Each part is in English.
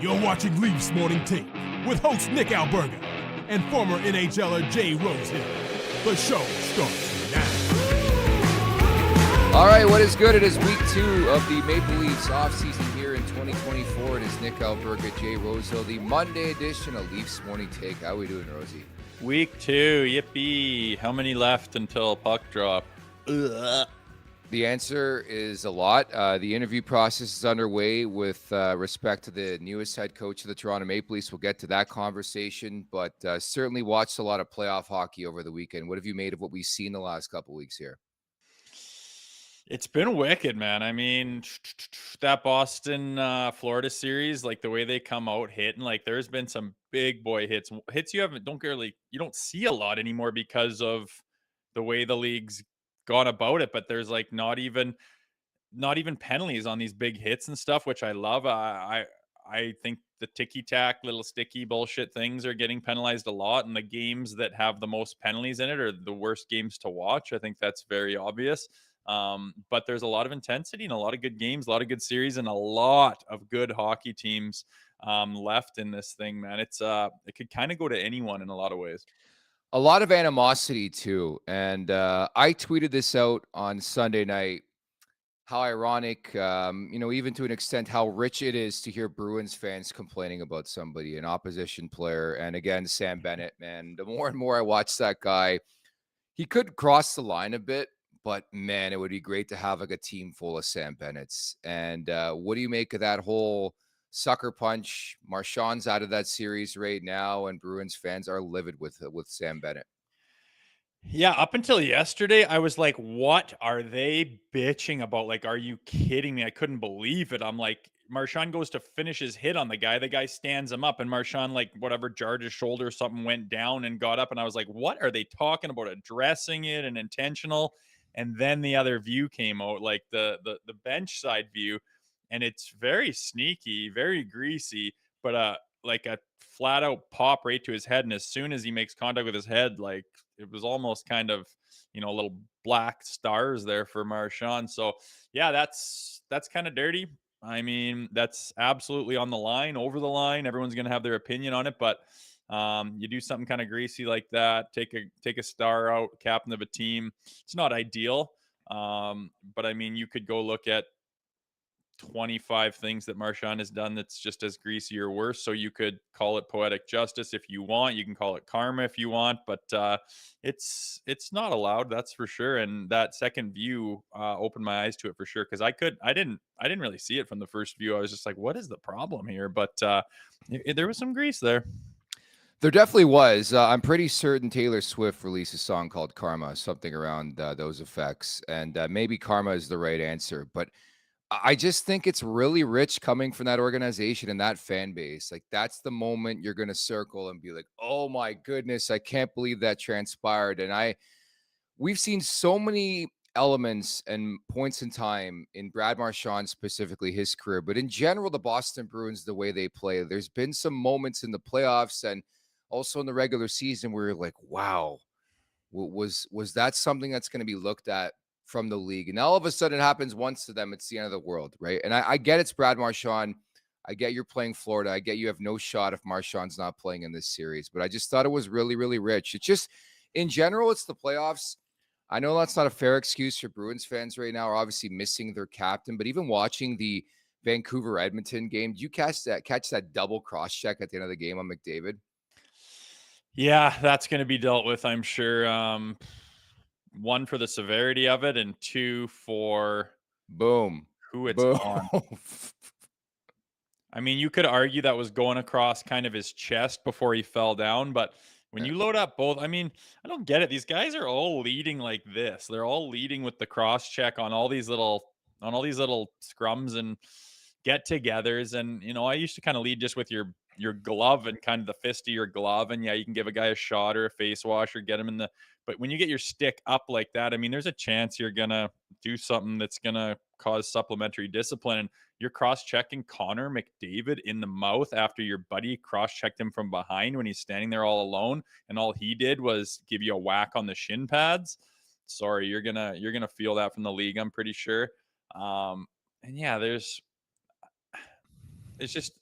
You're watching Leafs Morning Take with host Nick Alberga and former NHLer Jay Rosehill. The show starts now. All right, what is good? It is week 2 of the Maple Leafs offseason here in 2024. It is Nick Alberga Jay Rosehill, the Monday edition of Leafs Morning Take. How are we doing, Rosie? Week 2, yippee. How many left until puck drop? Ugh. The answer is a lot. The interview process is underway with respect to the newest head coach of the Toronto Maple Leafs. We'll get to that conversation, but certainly watched a lot of playoff hockey over the weekend. What have you made of what we've seen the last couple weeks here? It's been wicked, man. I mean, that Boston, Florida series, like the way they come out hitting, like there's been some big boy hits you don't see a lot anymore because of the way the league's gone about it. But there's like not even penalties on these big hits and stuff, which I love. I think the ticky-tack, little sticky bullshit things are getting penalized a lot, and the games that have the most penalties in it are the worst games to watch. I think that's very obvious. But there's a lot of intensity and a lot of good games, a lot of good series, and a lot of good hockey teams left in this thing, man. It could kind of go to anyone in a lot of ways. A lot of animosity too. And I tweeted this out on Sunday night. How ironic, even to an extent, how rich it is to hear Bruins fans complaining about somebody, an opposition player. And again, Sam Bennett, man, the more and more I watch that guy, he could cross the line a bit, but man, it would be great to have like a team full of Sam Bennetts. And what do you make of that whole sucker punch? Marchand's out of that series right now, and Bruins fans are livid with Sam Bennett. Yeah, up until yesterday, I was like, what are they bitching about? Like, are you kidding me? I couldn't believe it. I'm like, Marchand goes to finish his hit on the guy stands him up, and Marchand, like, whatever, jarred his shoulder or something, went down and got up. And I was like, what are they talking about? Addressing it and intentional. And then the other view came out, like the bench side view, and it's very sneaky, very greasy, but like a flat out pop right to his head. And as soon as he makes contact with his head, like it was almost kind of, little black stars there for Marchand. So yeah, that's kind of dirty. I mean, that's absolutely on the line, over the line. Everyone's going to have their opinion on it, but you do something kind of greasy like that, take a star out, captain of a team. It's not ideal. But I mean, you could go look at 25 things that Marchand has done that's just as greasy or worse. So you could call it poetic justice if you want. You can call it karma if you want, but it's not allowed, that's for sure. And that second view opened my eyes to it for sure, because I didn't really see it from the first view. I was just like, what is the problem here? But there was some grease there. There definitely was. I'm pretty certain Taylor Swift released a song called Karma, something around those effects. And maybe karma is the right answer. But I just think it's really rich coming from that organization and that fan base. Like, that's the moment you're going to circle and be like, oh my goodness, I can't believe that transpired. And we've seen so many elements and points in time in Brad Marchand, specifically his career, but in general, the Boston Bruins, the way they play, there's been some moments in the playoffs and also in the regular season where you're like, wow, was that something that's going to be looked at from the league? And all of a sudden it happens once to them, it's the end of the world, right? And I get it's Brad Marchand. I get you're playing Florida. I get you have no shot if Marchand's not playing in this series. But I just thought it was really, really rich. It's just, in general, it's the playoffs. I know that's not a fair excuse for Bruins fans right now, are obviously missing their captain. But even watching the Vancouver-Edmonton game, did you catch that double cross-check at the end of the game on McDavid? Yeah, that's going to be dealt with, I'm sure. One, for the severity of it, and two, for boom, who it's boom. on. I mean, you could argue that was going across kind of his chest before he fell down, but when you load up both, I mean, I don't get it. These guys are all leading like this. They're all leading with the cross check on all these little scrums and get-togethers. And I used to kind of lead just with your glove and kind of the fist of your glove, and yeah, you can give a guy a shot or a face wash or get him in the, but when you get your stick up like that, I mean, there's a chance you're gonna do something that's gonna cause supplementary discipline. And you're cross-checking Connor McDavid in the mouth after your buddy cross-checked him from behind when he's standing there all alone, and all he did was give you a whack on the shin pads. Sorry, you're gonna feel that from the league, I'm pretty sure. And yeah, it's just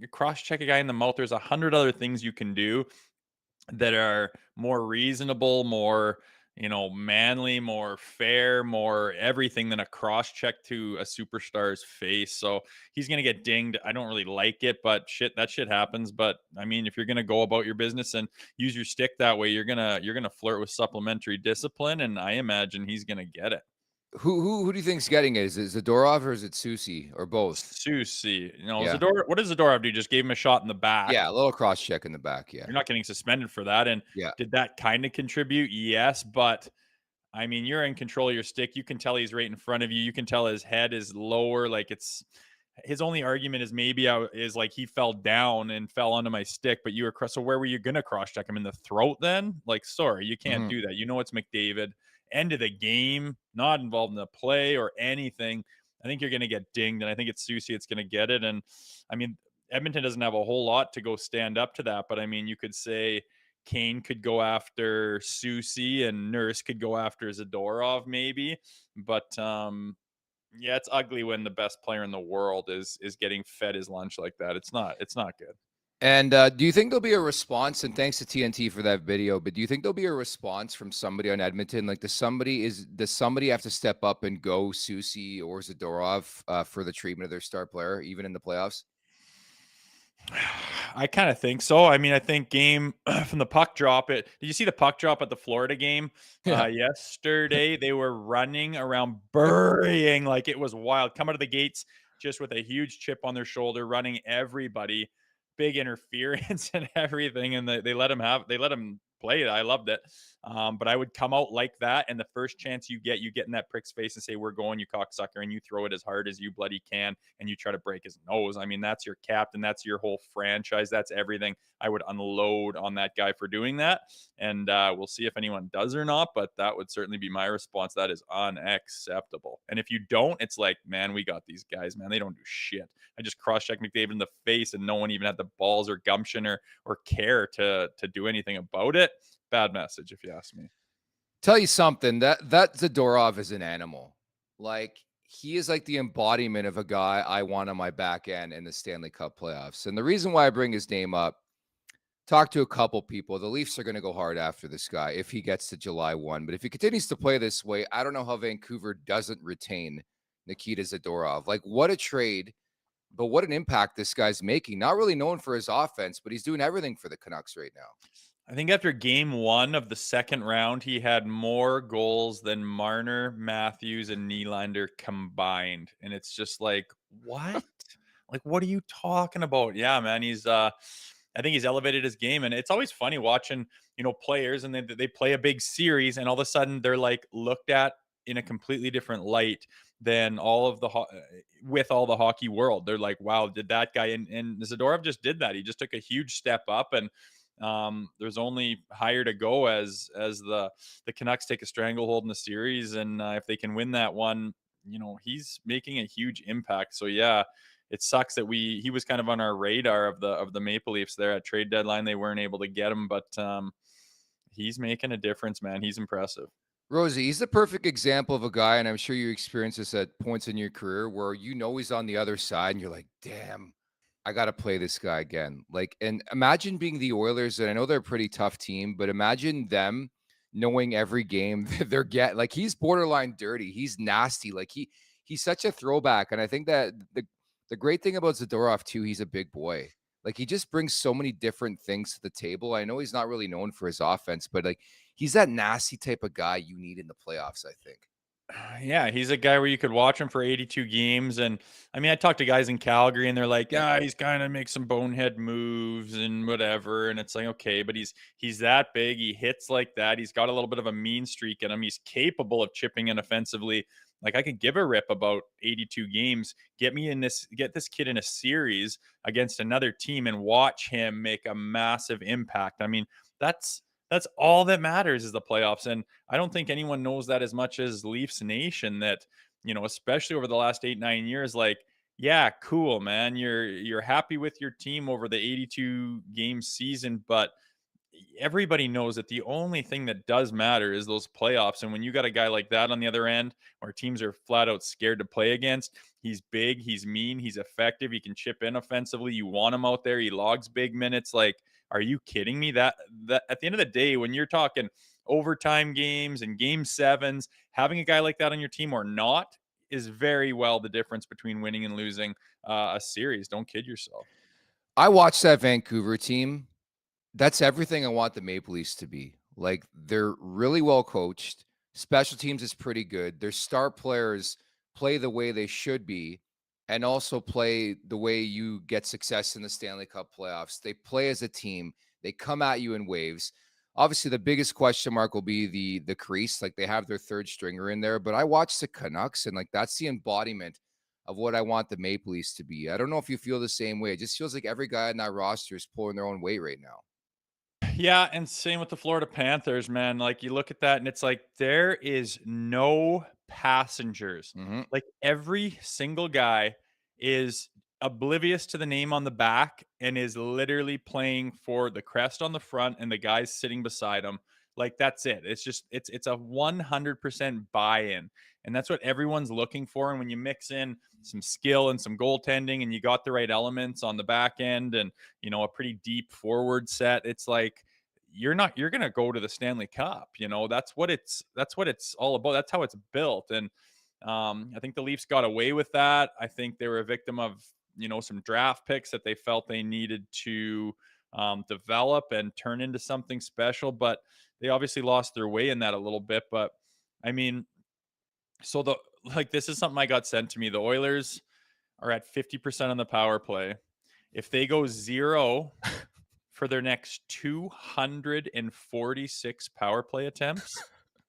cross-check a guy in the mouth. There's 100 other things you can do that are more reasonable, more, manly, more fair, more everything than a cross check to a superstar's face. So he's going to get dinged. I don't really like it, but that shit happens. But I mean, if you're going to go about your business and use your stick that way, you're going to flirt with supplementary discipline. And I imagine he's going to get it. Who do you think's getting it? Is it Zadorov or is it Susie or both? Susie, Yeah. What does Zadorov do? Just gave him a shot in the back. Yeah, a little cross check in the back. Yeah. You're not getting suspended for that. And Yeah. did that kind of contribute? Yes, but I mean, you're in control of your stick. You can tell he's right in front of you. You can tell his head is lower. Like his only argument is maybe is like he fell down and fell onto my stick, but you were so where were you gonna cross check him in the throat then? Like, sorry, you can't do that. It's McDavid. End of the game, not involved in the play or anything. I think you're gonna get dinged, and I think it's Susie it's gonna get it. And I mean, Edmonton doesn't have a whole lot to go stand up to that, but I mean, you could say Kane could go after Susie and Nurse could go after Zadorov maybe, but yeah, it's ugly when the best player in the world is getting fed his lunch like that. It's not good. And do you think there'll be a response? And thanks to TNT for that video. But do you think there'll be a response from somebody on Edmonton? Like, does somebody have to step up and go Susie or Zadorov for the treatment of their star player, even in the playoffs? I kind of think so. I mean, I think game from the puck drop. Did you see the puck drop at the Florida game yesterday? They were running around, burying like it was wild. Come out of the gates just with a huge chip on their shoulder, running everybody. Big interference and everything, and they let him play it. I loved it. But I would come out like that, and the first chance you get in that prick's face and say, "We're going, you cocksucker," and you throw it as hard as you bloody can, and you try to break his nose. I mean, that's your captain. That's your whole franchise. That's everything. I would unload on that guy for doing that, and we'll see if anyone does or not, but that would certainly be my response. That is unacceptable. And if you don't, it's like, man, we got these guys, man. They don't do shit. I just cross-checked McDavid in the face, and no one even had the balls or gumption or care to do anything about it. Bad message, if you ask me. Tell you something, that Zadorov is an animal. Like, he is like the embodiment of a guy I want on my back end in the Stanley Cup playoffs. And the reason why I bring his name up, talk to a couple people. The Leafs are going to go hard after this guy if he gets to July 1. But if he continues to play this way, I don't know how Vancouver doesn't retain Nikita Zadorov. Like, what a trade, but what an impact this guy's making. Not really known for his offense, but he's doing everything for the Canucks right now. I think after game 1 of the second round, he had more goals than Marner, Matthews, and Nylander combined. And it's just like, what? Like, what are you talking about? Yeah, man, I think he's elevated his game. And it's always funny watching, players, and they play a big series, and all of a sudden they're like looked at in a completely different light than all of with all the hockey world. They're like, wow, did that guy, and Zadorov just did that. He just took a huge step up, and there's only higher to go as the Canucks take a stranglehold in the series, and if they can win that one, he's making a huge impact. So yeah, it sucks that he was kind of on our radar of the Maple Leafs there at trade deadline. They weren't able to get him, but he's making a difference, man. He's impressive. Rosie, he's the perfect example of a guy, and I'm sure you experience this at points in your career where he's on the other side and you're like, damn, I got to play this guy again. Like, and imagine being the Oilers, and I know they're a pretty tough team, but imagine them knowing every game they're getting. Like, he's borderline dirty. He's nasty. Like, he's such a throwback. And I think that the great thing about Zadorov too, he's a big boy. Like, he just brings so many different things to the table. I know he's not really known for his offense, but like, he's that nasty type of guy you need in the playoffs, I think. Yeah, he's a guy where you could watch him for 82 games. And I mean, I talked to guys in Calgary, and they're like, yeah, he's kind of makes some bonehead moves and whatever. And it's like, okay, but he's that big. He hits like that. He's got a little bit of a mean streak in him. He's capable of chipping in offensively. Like, I could give a rip about 82 games. Get this kid in a series against another team and watch him make a massive impact. I mean, that's all that matters is the playoffs. And I don't think anyone knows that as much as Leafs Nation, that, especially over the last 8-9 years, like, yeah, cool, man. You're happy with your team over the 82 game season, but everybody knows that the only thing that does matter is those playoffs. And when you got a guy like that on the other end, where teams are flat out scared to play against, he's big, he's mean, he's effective, he can chip in offensively. You want him out there. He logs big minutes. Like, are you kidding me? That at the end of the day, when you're talking overtime games and game sevens, having a guy like that on your team or not is very well the difference between winning and losing a series. Don't kid yourself. I watched that Vancouver team. That's everything I want the Maple Leafs to be. Like, they're really well coached. Special teams is pretty good. Their star players play the way they should be and also play the way you get success in the Stanley Cup playoffs. They play as a team. They come at you in waves. Obviously, the biggest question mark will be the crease. Like, they have their third stringer in there, but I watched the Canucks, and like, that's the embodiment of what I want the Maple Leafs to be. I don't know if you feel the same way. It just feels like every guy in that roster is pulling their own weight right now. Yeah, and same with the Florida Panthers, man. Like, you look at that and it's like there is no passengers. Mm-hmm. Like, every single guy is oblivious to the name on the back and is literally playing for the crest on the front and the guys sitting beside them. Like, that's it. It's just it's a 100% buy-in. And that's what everyone's looking for. And when you mix in some skill and some goaltending and you got the right elements on the back end and a pretty deep forward set, it's like you're going to go to the Stanley Cup. That's what it's all about. That's how it's built. And I think the Leafs got away with that. I think they were a victim of some draft picks that they felt they needed to develop and turn into something special, but they obviously lost their way in that a little bit. But I mean, so this is something I got sent to me. The Oilers are at 50% on the power play. If they go 0 for their next 246 power play attempts,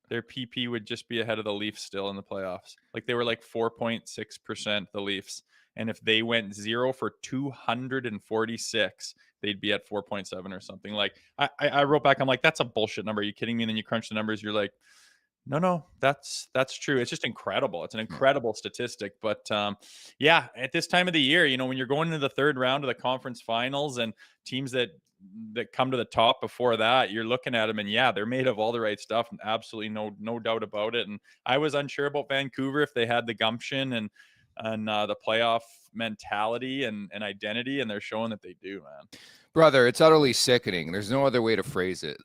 their PP would just be ahead of the Leafs still in the playoffs. Like, they were like 4.6%, the Leafs. And if they went 0 for 246, they'd be at 4.7 or something. Like, I wrote back, I'm like, that's a bullshit number. Are you kidding me? And then you crunch the numbers, you're like, no, that's true. It's just incredible. It's an incredible statistic. But yeah, at this time of the year, when you're going into the third round of the conference finals and teams that come to the top before that, you're looking at them and yeah, they're made of all the right stuff. And absolutely no doubt about it. And I was unsure about Vancouver if they had the gumption and the playoff mentality and identity, and they're showing that they do, man. Brother, it's utterly sickening. There's no other way to phrase it.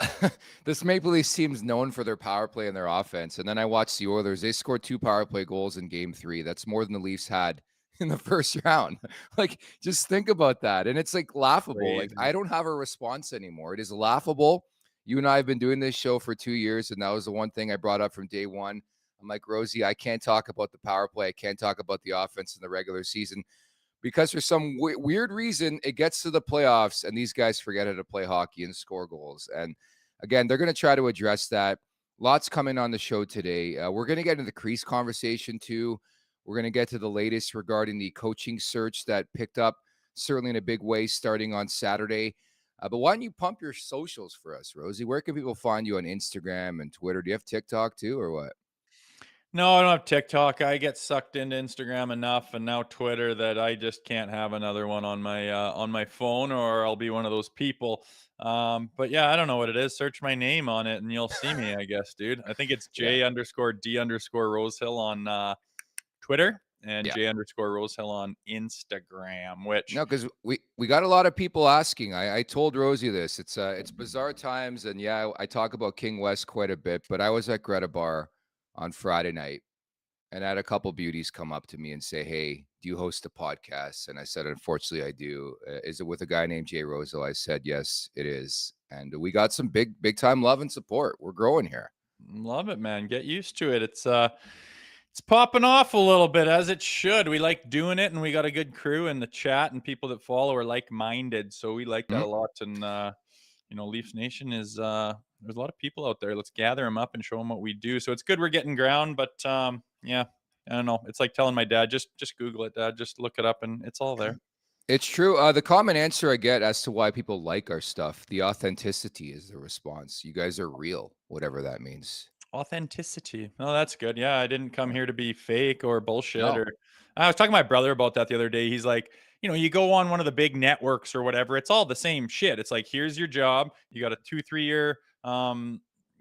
This Maple Leafs team's known for their power play and their offense. And then I watched the Oilers. They scored 2 power play goals in game 3. That's more than the Leafs had in the first round. Like, just think about that. And it's like laughable. Crazy. Like, I don't have a response anymore. It is laughable. You and I have been doing this show for 2 years, and that was the one thing I brought up from day one. I'm like, Rosie, I can't talk about the power play. I can't talk about the offense in the regular season because for some weird reason, it gets to the playoffs and these guys forget how to play hockey and score goals. And again, they're going to try to address that. Lots coming on the show today. We're going to get into the crease conversation too. We're going to get to the latest regarding the coaching search that picked up certainly in a big way starting on Saturday. But why don't you pump your socials for us, Rosie? Where can people find you on Instagram and Twitter? Do you have TikTok too or what? No, I don't have TikTok. I get sucked into Instagram enough and now Twitter that I just can't have another one on my phone, or I'll be one of those people. But yeah, I don't know what it is. Search my name on it and you'll see me, I guess, dude. I think it's J_D_Rosehill on Twitter and J_Rosehill on Instagram, which No, because we got a lot of people asking. I told Rosie this. It's bizarre times, and yeah, I talk about King West quite a bit, but I was at Greta Bar on Friday night, and I had a couple beauties come up to me and say, "Hey, do you host a podcast?" And I said, "Unfortunately, I do." Is it with a guy named Jay Rosehill? I said, "Yes, it is." And we got some big time love and support. We're growing here. love it, man. Get used to it. It's popping off a little bit, as it should. We like doing it, and we got a good crew in the chat, and people that follow are like-minded, so we like that a lot. And Leafs Nation is there's a lot of people out there. Let's gather them up and show them what we do. So it's good we're getting ground, but yeah, I don't know. It's like telling my dad, just Google it, Dad. Just look it up, and it's all there. It's true. The common answer I get as to why people like our stuff, the authenticity is the response. You guys are real, whatever that means. Authenticity. Oh, that's good. Yeah, I didn't come here to be fake or bullshit. No. Or I was talking to my brother about that the other day. He's like, you go on one of the big networks or whatever, it's all the same shit. It's like, here's your job. You got a 2-3 year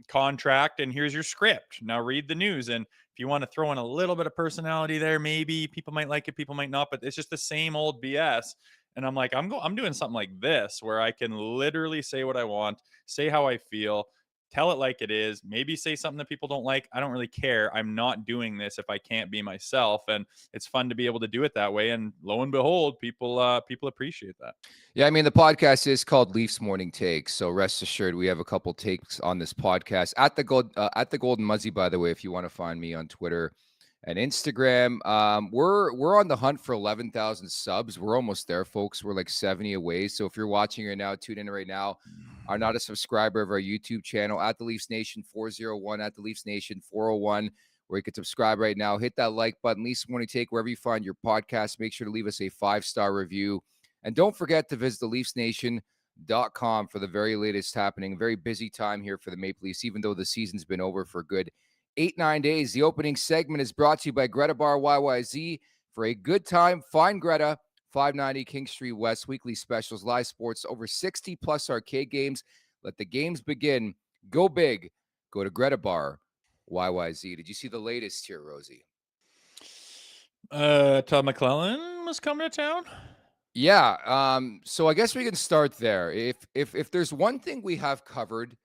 contract, and here's your script. Now read the news. And if you want to throw in a little bit of personality there, maybe people might like it, people might not, but it's just the same old BS. And I'm like, I'm doing something like this where I can literally say what I want, say how I feel, tell it like it is, maybe say something that people don't like. I don't really care. I'm not doing this if I can't be myself. And it's fun to be able to do it that way. And lo and behold, people appreciate that. Yeah, I mean, the podcast is called Leafs Morning Takes, so rest assured we have a couple takes on this podcast at the Golden Muzzy. By the way, if you want to find me on Twitter and Instagram, we're on the hunt for 11,000 subs. We're almost there, folks. We're like 70 away. So if you're watching right now, tune in right now. Are not a subscriber of our YouTube channel at the Leafs Nation 401 at the Leafs Nation 401, where you can subscribe right now. Hit that like button. Leafs Morning Take wherever you find your podcast. Make sure to leave us a 5-star review. And don't forget to visit the LeafsNation.com for the very latest happening. Very busy time here for the Maple Leafs, even though the season's been over for a good 8-9 days. The opening segment is brought to you by Greta Bar YYZ. For a good time, find Greta, 590 King Street West. Weekly specials, live sports, over 60-plus arcade games. Let the games begin. Go big. Go to Greta Bar YYZ. Did you see the latest here, Rosie? Todd McClellan was coming to town. Yeah. So I guess we can start there. If there's one thing we have covered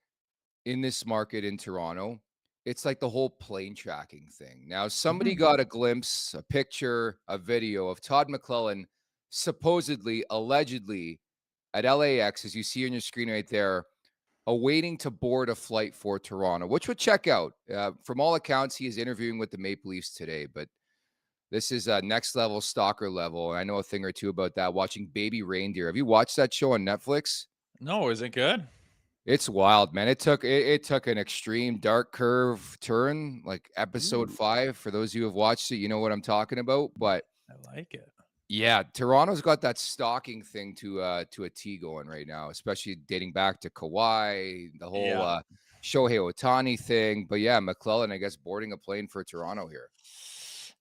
in this market in Toronto, it's like the whole plane tracking thing. Now, somebody got a glimpse, a picture, a video of Todd McClellan supposedly, allegedly at LAX, as you see on your screen right there, awaiting to board a flight for Toronto, which would check out. From all accounts, he is interviewing with the Maple Leafs today, but this is next level stalker level. I know a thing or two about that. Watching Baby Reindeer. Have you watched that show on Netflix? No, is it good? It's wild, man. It took an extreme dark curve turn, like episode 5. For those of you who have watched it, you know what I'm talking about. But I like it. yeah, Toronto's got that stalking thing to a T going right now, especially dating back to Kawhi, the whole Shohei Ohtani thing. But yeah, McClellan, I guess, boarding a plane for Toronto here.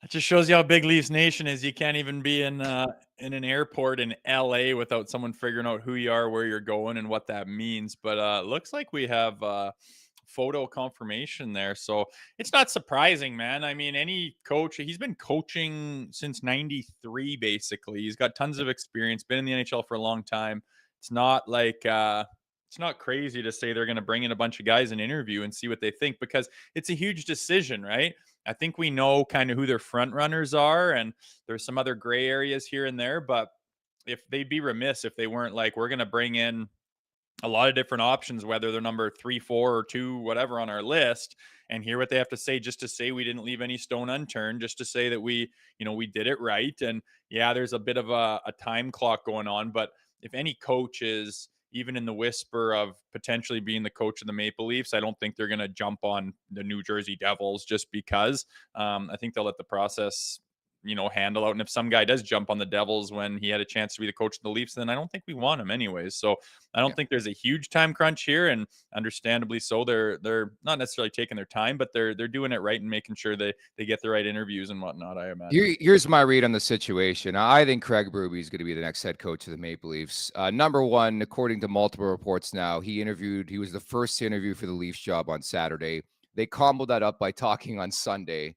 That just shows you how big Leafs Nation is. You can't even be in an airport in LA without someone figuring out who you are, where you're going, and what that means. But looks like we have photo confirmation there. So it's not surprising, man. I mean, any coach, he's been coaching since 93, basically. He's got tons of experience, been in the NHL for a long time. It's not like it's not crazy to say they're going to bring in a bunch of guys and interview and see what they think, because it's a huge decision, right? I think we know kind of who their front runners are, and there's some other gray areas here and there, but if they'd be remiss if they weren't like, we're going to bring in a lot of different options, whether they're number 3, 4, or 2, whatever on our list, and hear what they have to say, just to say we didn't leave any stone unturned, just to say that we did it right. And yeah, there's a bit of a time clock going on, but if any coach is even in the whisper of potentially being the coach of the Maple Leafs, I don't think they're going to jump on the New Jersey Devils just because. I think they'll let the process, handle out. And if some guy does jump on the Devils when he had a chance to be the coach of the Leafs, then I don't think we want him anyways. So I don't think there's a huge time crunch here, and understandably so. They're not necessarily taking their time, but they're doing it right and making sure they get the right interviews and whatnot, I imagine. Here's my read on the situation. I think Craig Berube is going to be the next head coach of the Maple Leafs. Number one, according to multiple reports now, he was the first to interview for the Leafs job on Saturday. They comboed that up by talking on Sunday.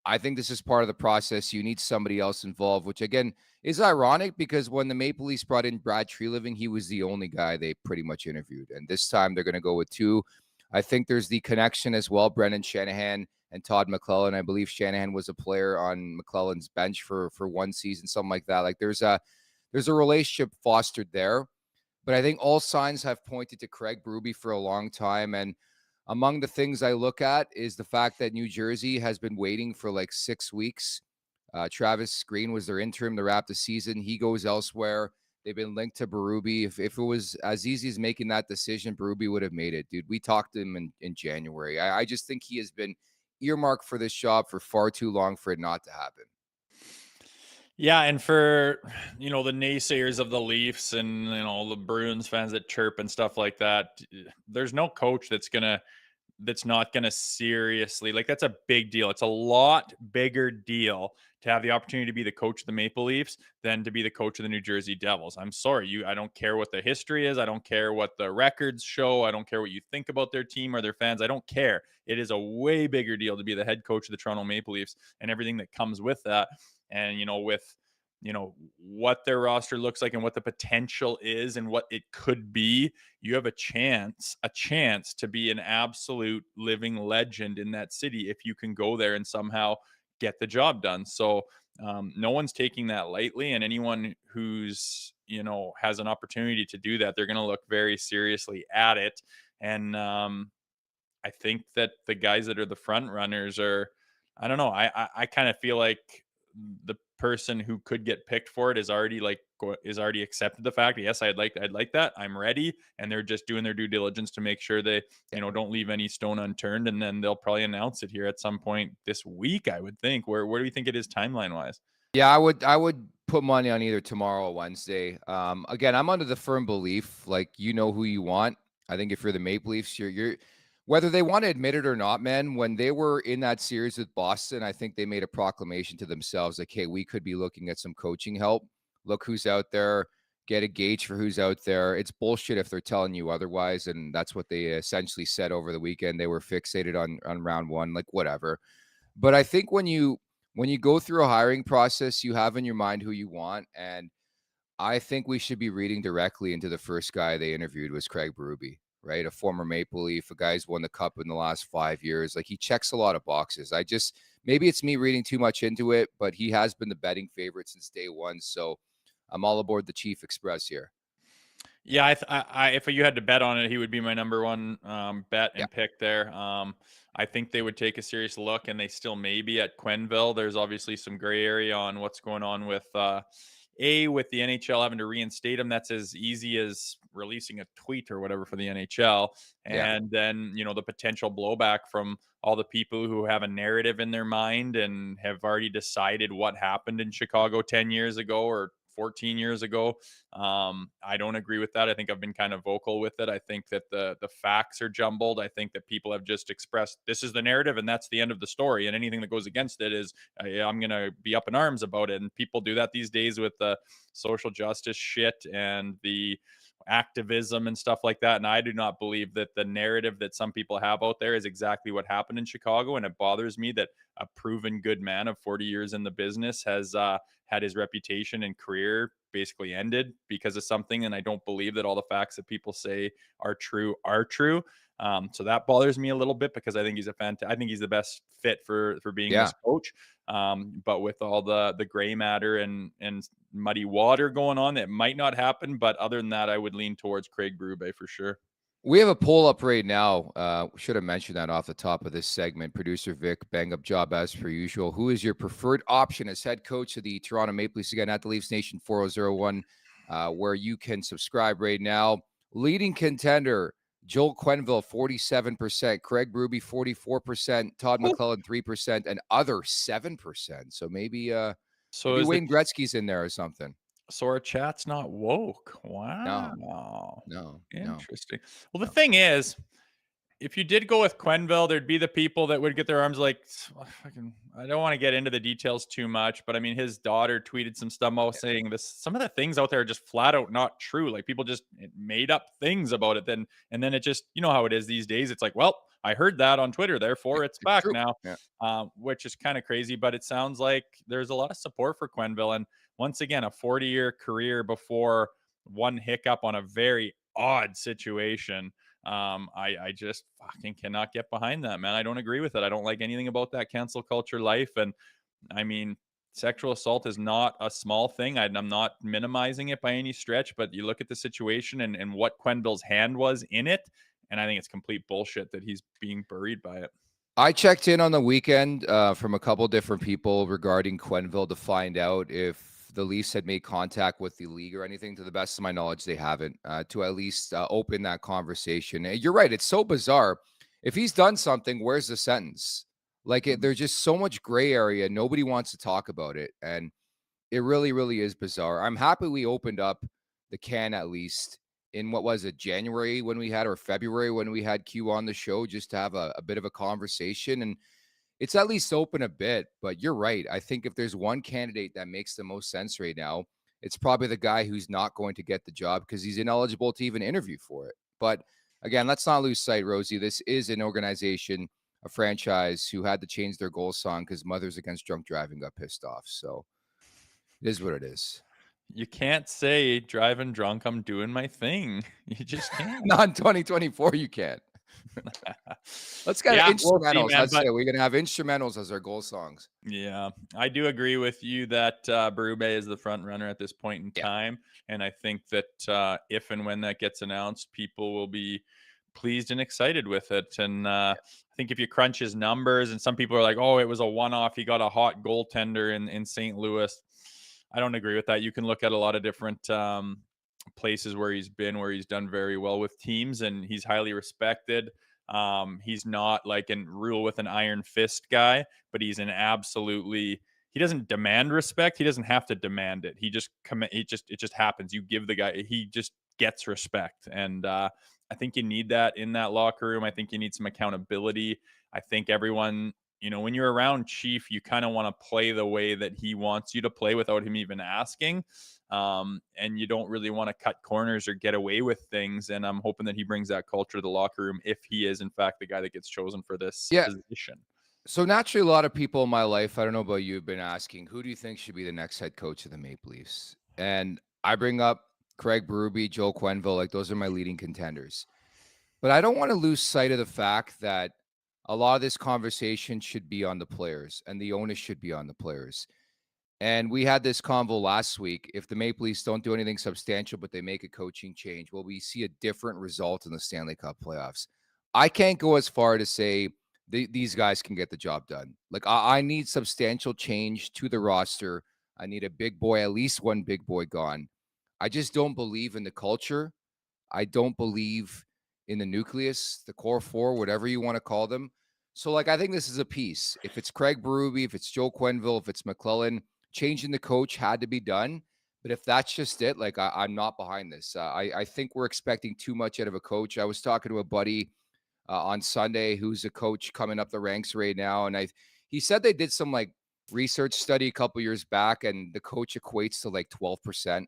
I think this is part of the process. You need somebody else involved, which again is ironic because when the Maple Leafs brought in Brad Treliving, he was the only guy they pretty much interviewed. And this time they're going to go with 2. I think there's the connection as well. Brendan Shanahan and Todd McClellan. I believe Shanahan was a player on McClellan's bench for one season, something like that. Like there's a relationship fostered there. But I think all signs have pointed to Craig Berube for a long time. And among the things I look at is the fact that New Jersey has been waiting for like 6 weeks. Travis Green was their interim to wrap the season. He goes elsewhere. They've been linked to Berube. If it was as easy as making that decision, Berube would have made it, dude. We talked to him in January. I just think he has been earmarked for this job for far too long for it not to happen. Yeah, and for, the naysayers of the Leafs and, the Bruins fans that chirp and stuff like that, there's no coach that's going to that's not going to seriously, like, that's a big deal. It's a lot bigger deal to have the opportunity to be the coach of the Maple Leafs than to be the coach of the New Jersey Devils. I'm sorry, I don't care what the history is. I don't care what the records show. I don't care what you think about their team or their fans. I don't care. It is a way bigger deal to be the head coach of the Toronto Maple Leafs and everything that comes with that. And, with what their roster looks like and what the potential is and what it could be, you have a chance to be an absolute living legend in that city if you can go there and somehow get the job done. So no one's taking that lightly, and anyone who's has an opportunity to do that, they're going to look very seriously at it. And I think that the guys that are the front runners are, I don't know, I kind of feel like the person who could get picked for it is already accepted the fact, yes, I'd like that, I'm ready, and they're just doing their due diligence to make sure they don't leave any stone unturned, and then they'll probably announce it here at some point this week, I would think. Where do you think it is timeline wise? Yeah, I would put money on either tomorrow or Wednesday. Again, I'm under the firm belief, like, who you want. I think if you're the Maple Leafs, you're whether they want to admit it or not, man, when they were in that series with Boston, I think they made a proclamation to themselves like, hey, we could be looking at some coaching help. Look who's out there, get a gauge for who's out there. It's bullshit if they're telling you otherwise. And that's what they essentially said over the weekend. They were fixated on round one, like, whatever. But I think when you go through a hiring process, you have in your mind who you want. And I think we should be reading directly into the first guy they interviewed was Craig Berube, right? A former Maple Leaf, a guy who's won the cup in the last 5 years. Like, he checks a lot of boxes. Maybe it's me reading too much into it, but he has been the betting favorite since day one. So I'm all aboard the Chief Express here. Yeah, if you had to bet on it, he would be my number one bet and pick there. I think they would take a serious look, and they still may be at Quenneville. There's obviously some gray area on what's going on with with the NHL having to reinstate him. That's as easy as releasing a tweet or whatever for the NHL. And then, the potential blowback from all the people who have a narrative in their mind and have already decided what happened in Chicago 10 years ago or 14 years ago. I don't agree with that. I think I've been kind of vocal with it. I think that the facts are jumbled. I think that people have just expressed this is the narrative and that's the end of the story. And anything that goes against it is I'm going to be up in arms about it. And people do that these days with the social justice shit and the activism and stuff like that. And I do not believe that the narrative that some people have out there is exactly what happened in Chicago. And it bothers me that a proven good man of 40 years in the business has had his reputation and career basically ended because of something. And I don't believe that all the facts that people say are true are true. So that bothers me a little bit because I think he's I think he's the best fit for being this coach. But with all the gray matter and muddy water going on, it might not happen. But other than that, I would lean towards Craig Berube for sure. We have a poll up right now. Should have mentioned that off the top of this segment. Producer Vic, bang up job as per usual. Who is your preferred option as head coach of the Toronto Maple Leafs? Again, at the Leafs Nation 4001, where you can subscribe right now. Leading contender, Joel Quenneville, 47%. Craig Berube, 44%. Todd McClellan, 3%. And other, 7%. So maybe Wayne Gretzky's in there or something. So our chat's not woke. Wow. No. Interesting. Well, the thing is, if you did go with Quenneville, there'd be the people that would get their arms like, I don't want to get into the details too much, but I mean, his daughter tweeted some stuff out saying this. Some of the things out there are just flat out not true. Like people just made up things about it. And then it just, how it is these days. It's like, well, I heard that on Twitter, therefore it's back true. now, which is kind of crazy. But it sounds like there's a lot of support for Quenneville. And once again, a 40-year career before one hiccup on a very odd situation. I just fucking cannot get behind that, man. I don't agree with it. I don't like anything about that cancel culture life. And I mean, sexual assault is not a small thing. I'm not minimizing it by any stretch, but you look at the situation and what Quenneville's hand was in it. And I think it's complete bullshit that he's being buried by it. I checked in on the weekend from a couple different people regarding Quenneville to find out if the Leafs had made contact with the league or anything. To the best of my knowledge, they haven't, to at least open that conversation. You're right. It's so bizarre. If he's done something, where's the sentence? Like, there's just so much gray area. Nobody wants to talk about it. And it really, really is bizarre. I'm happy we opened up the can at least in what was it, January when we had, or February when we had Q on the show, just to have a bit of a conversation. And it's at least open a bit. But you're right. I think if there's one candidate that makes the most sense right now, it's probably the guy who's not going to get the job because he's ineligible to even interview for it. But again, let's not lose sight, Rosie. This is an organization, a franchise who had to change their goal song because Mothers Against Drunk Driving got pissed off. So it is what it is. You can't say driving drunk, I'm doing my thing. You just can't. Not in 2024, you can't. Let's get Yeah, we'll see, instrumentals. man, That's but it. We're going to have instrumentals as our goal songs. yeah, I do agree with you that Berube is the front runner at this point in time. And I think that if and when that gets announced, people will be pleased and excited with it. And I think if you crunch his numbers, and some people are like, oh, it was a one-off, he got a hot goaltender in St. Louis. I don't agree with that. You can look at a lot of different places where he's been, where he's done very well with teams, and he's highly respected. He's not like a rule with an iron fist guy, but he's an absolutely, he doesn't demand respect. He doesn't have to demand it. It just happens. You give the guy, he just gets respect. And I think you need that in that locker room. I think you need some accountability. I think everyone, when you're around Chief, you kind of want to play the way that he wants you to play without him even asking. And you don't really want to cut corners or get away with things. And I'm hoping that he brings that culture to the locker room if he is, in fact, the guy that gets chosen for this position. So naturally, a lot of people in my life, I don't know about you, have been asking, who do you think should be the next head coach of the Maple Leafs? And I bring up Craig Berube, Joel Quenneville, like those are my leading contenders. But I don't want to lose sight of the fact that a lot of this conversation should be on the players, and the onus should be on the players. And we had this convo last week. If the Maple Leafs don't do anything substantial, but they make a coaching change, will we see a different result in the Stanley Cup playoffs? I can't go as far to say these guys can get the job done. Like, I need substantial change to the roster. I need a big boy, at least one big boy gone. I just don't believe in the culture. I don't believe in the nucleus, the core four, whatever you want to call them. So, like, I think this is a piece. If it's Craig Berube, if it's Joe Quenneville, if it's McClellan, changing the coach had to be done. But if that's just it, like, I'm not behind this. I think we're expecting too much out of a coach. I was talking to a buddy on Sunday who's a coach coming up the ranks right now. And he said they did some like research study a couple years back, and the coach equates to like 12%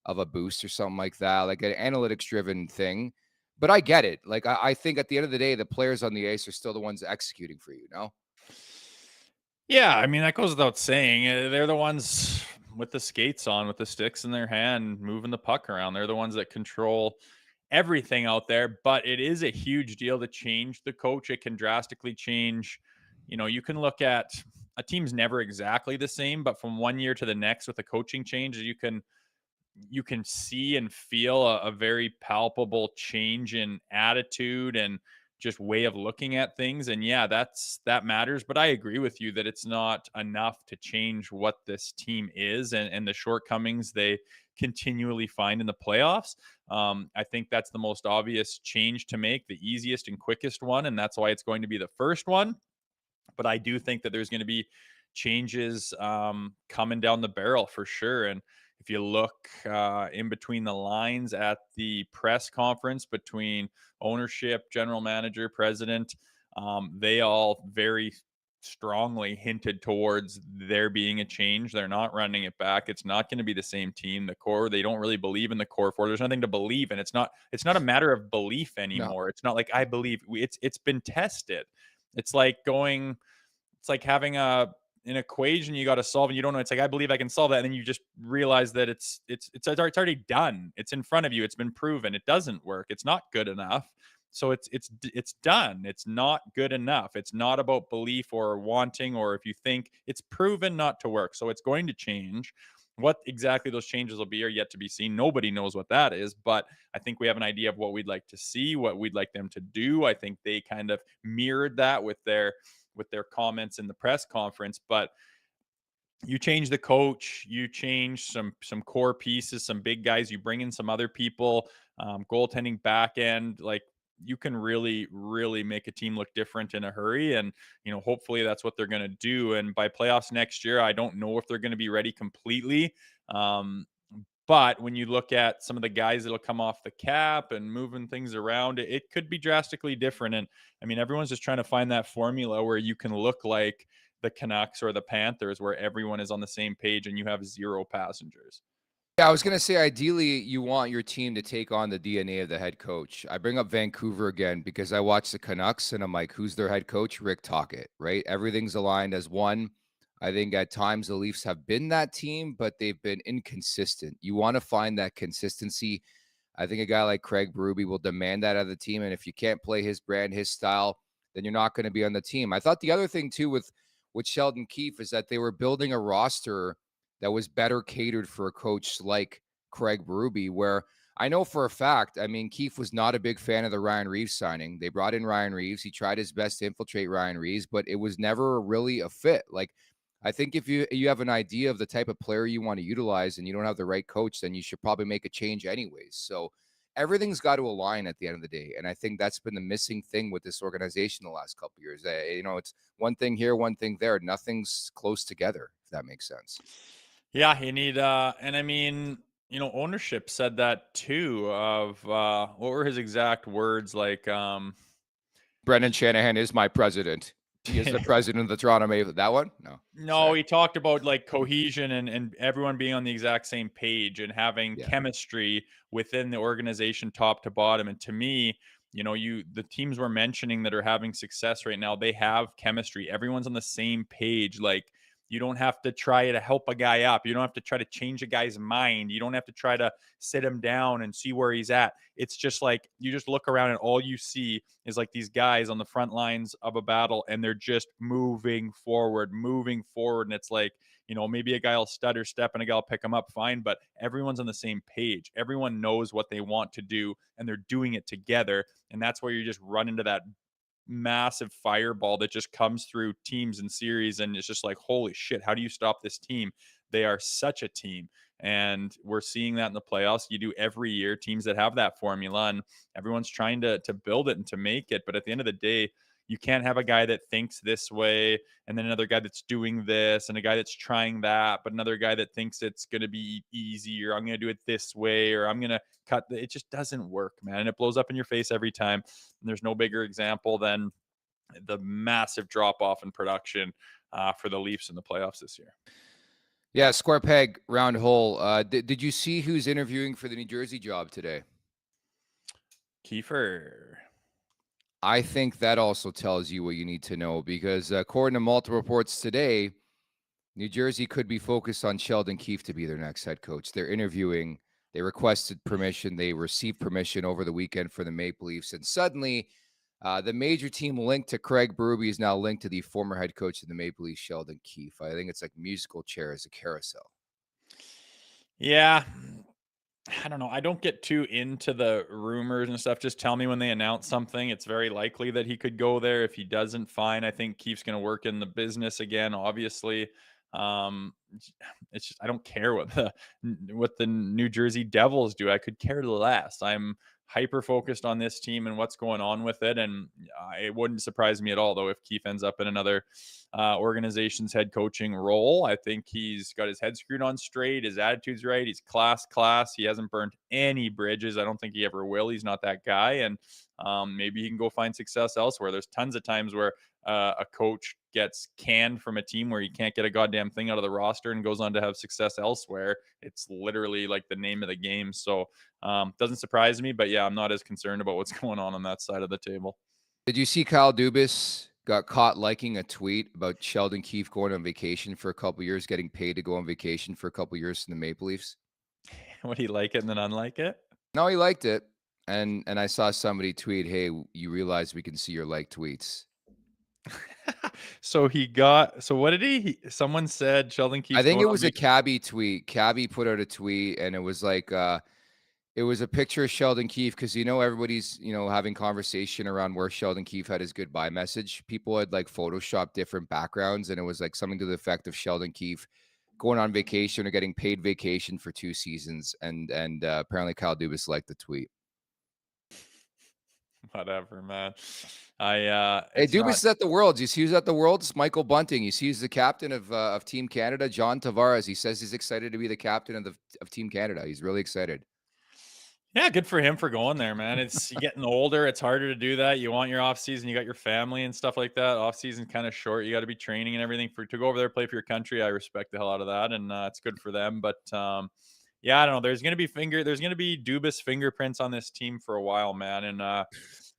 of a boost or something like that, like an analytics driven thing. But I get it. Like, I think at the end of the day, the players on the ice are still the ones executing for you, no? Yeah, I mean, that goes without saying. They're the ones with the skates on, with the sticks in their hand, moving the puck around. They're the ones that control everything out there. But it is a huge deal to change the coach. It can drastically change. You can look at a team's never exactly the same, but from one year to the next with a coaching change, you can see and feel a very palpable change in attitude and just way of looking at things. And yeah, that matters. But I agree with you that it's not enough to change what this team is and the shortcomings they continually find in the playoffs. I think that's the most obvious change to make, the easiest and quickest one. And that's why it's going to be the first one. But I do think that there's going to be changes coming down the barrel for sure. And if you look in between the lines at the press conference between ownership, general manager, president, they all very strongly hinted towards there being a change. They're not running it back. It's not going to be the same team. The core, they don't really believe in the core four. There's nothing to believe in. It's not a matter of belief anymore. No. It's not like I believe. It's been tested. It's like having an equation you got to solve and you don't know. It's like, I believe I can solve that. And then you just realize that it's already done. It's in front of you. It's been proven. It doesn't work. It's not good enough. So it's done. It's not good enough. It's not about belief or wanting, or if you think it's proven not to work. So it's going to change. What exactly those changes will be are yet to be seen. Nobody knows what that is, but I think we have an idea of what we'd like to see, what we'd like them to do. I think they kind of mirrored that with their comments in the press conference. But you change the coach, you change some core pieces, some big guys, you bring in some other people, goaltending back end, like you can really, really make a team look different in a hurry. And, hopefully that's what they're going to do. And by playoffs next year, I don't know if they're going to be ready completely. But when you look at some of the guys that'll come off the cap and moving things around, it could be drastically different. And I mean, everyone's just trying to find that formula where you can look like the Canucks or the Panthers, where everyone is on the same page and you have zero passengers. Yeah, I was going to say, ideally, you want your team to take on the DNA of the head coach. I bring up Vancouver again because I watch the Canucks and I'm like, who's their head coach? Rick Tocchet, right? Everything's aligned as one. I think at times the Leafs have been that team, but they've been inconsistent. You want to find that consistency. I think a guy like Craig Berube will demand that of the team. And if you can't play his brand, his style, then you're not going to be on the team. I thought the other thing, too, with Sheldon Keefe is that they were building a roster that was better catered for a coach like Craig Berube, where I know for a fact, I mean, Keefe was not a big fan of the Ryan Reeves signing. They brought in Ryan Reeves. He tried his best to infiltrate Ryan Reeves, but it was never really a fit. Like, I think if you have an idea of the type of player you want to utilize and you don't have the right coach, then you should probably make a change anyways. So everything's got to align at the end of the day. And I think that's been the missing thing with this organization the last couple of years. It's one thing here, one thing there. Nothing's close together, if that makes sense. Yeah, you need and I mean, ownership said that too of what were his exact words, like Brendan Shanahan is my president. He is the president of the Toronto Maple. That one? No. No, Sorry. he talked about like cohesion and everyone being on the exact same page and having chemistry within the organization top to bottom. And to me, the teams we're mentioning that are having success right now, they have chemistry. Everyone's on the same page. Like, you don't have to try to help a guy up. You don't have to try to change a guy's mind. You don't have to try to sit him down and see where he's at. It's just like you just look around and all you see is like these guys on the front lines of a battle and they're just moving forward. And it's like, maybe a guy will stutter step and a guy will pick him up fine, but everyone's on the same page. Everyone knows what they want to do and they're doing it together. And that's where you just run into that massive fireball that just comes through teams and series, and it's just like, holy shit, how do you stop this team? They are such a team, and we're seeing that in the playoffs. You do every year, teams that have that formula, and everyone's trying to build it and to make it. But at the end of the day, you can't have a guy that thinks this way and then another guy that's doing this and a guy that's trying that, but another guy that thinks it's going to be easy, or I'm going to do it this way, or I'm going to cut. It just doesn't work, man. And it blows up in your face every time. And there's no bigger example than the massive drop off in production for the Leafs in the playoffs this year. Yeah, square peg, round hole. Did you see who's interviewing for the New Jersey job today? Kiefer. I think that also tells you what you need to know, because according to multiple reports today, New Jersey could be focused on Sheldon Keefe to be their next head coach. They're interviewing. They requested permission. They received permission over the weekend for the Maple Leafs. And suddenly, the major team linked to Craig Berube is now linked to the former head coach of the Maple Leafs, Sheldon Keefe. I think it's like musical chairs, a carousel. Yeah. I don't know. I don't get too into the rumors and stuff. Just tell me when they announce something. It's very likely that he could go there. If he doesn't, fine. I think Keefe's going to work in the business again, obviously. It's just, I don't care what the New Jersey Devils do. I could care less. I'm hyper focused on this team and what's going on with it. And it wouldn't surprise me at all, though, if Keefe ends up in another organization's head coaching role. I think he's got his head screwed on straight. His attitude's right. He's class. He hasn't burned any bridges. I don't think he ever will. He's not that guy. And maybe he can go find success elsewhere. There's tons of times where a coach gets canned from a team where he can't get a goddamn thing out of the roster and goes on to have success elsewhere. It's literally like the name of the game. So doesn't surprise me, but yeah, I'm not as concerned about what's going on that side of the table. Did you see Kyle Dubas got caught liking a tweet about Sheldon Keefe going on vacation for a couple years, getting paid to go on vacation for a couple years in the Maple Leafs? Would he like it and then unlike it? No, he liked it. And I saw somebody tweet, "Hey, you realize we can see your like tweets." So what did someone said Sheldon Keefe. I think it was a Cabby tweet. Cabby put out a tweet and it was like, it was a picture of Sheldon Keefe, because everybody's having conversation around where Sheldon Keefe had his goodbye message. People had like photoshopped different backgrounds, and it was like something to the effect of Sheldon Keefe going on vacation or getting paid vacation for 2 seasons. And apparently Kyle Dubas liked the tweet. Whatever, man. Hey, It's Dubas not. is at the Worlds. You see who's at the Worlds? Michael Bunting. You see who's the captain of Team Canada? John Tavares. He says he's excited to be the captain of Team Canada. He's really excited. Yeah, good for him for going there, man. It's you getting older. It's harder to do that. You want your off season. You got your family and stuff like that. Off season kind of short. You got to be training and everything to go over there play for your country. I respect the hell out of that, and it's good for them. But yeah, I don't know. There's gonna be Dubas fingerprints on this team for a while, man, and